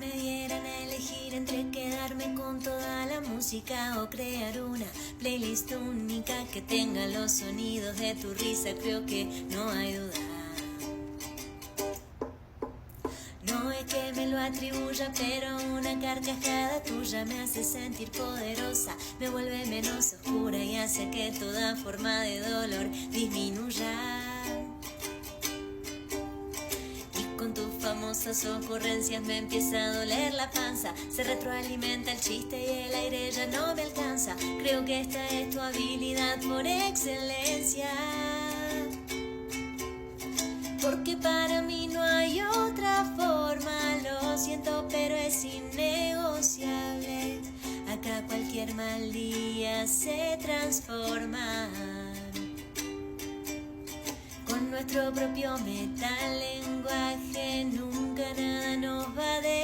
me dieran a elegir entre quedarme con toda la música o crear una playlist única que tenga los sonidos de tu risa, creo que no hay duda. No es que me lo atribuya, pero una carcajada tuya me hace sentir poderosa, me vuelve menos oscura y hace que toda forma de dolor disminuya. Con tus famosas ocurrencias me empieza a doler la panza, se retroalimenta el chiste y el aire ya no me alcanza. Creo que esta es tu habilidad por excelencia, porque para mí no hay otra forma. Lo siento, pero es innegociable. Acá cualquier mal día se transforma. Con nuestro propio metalenguaje nunca nada nos va a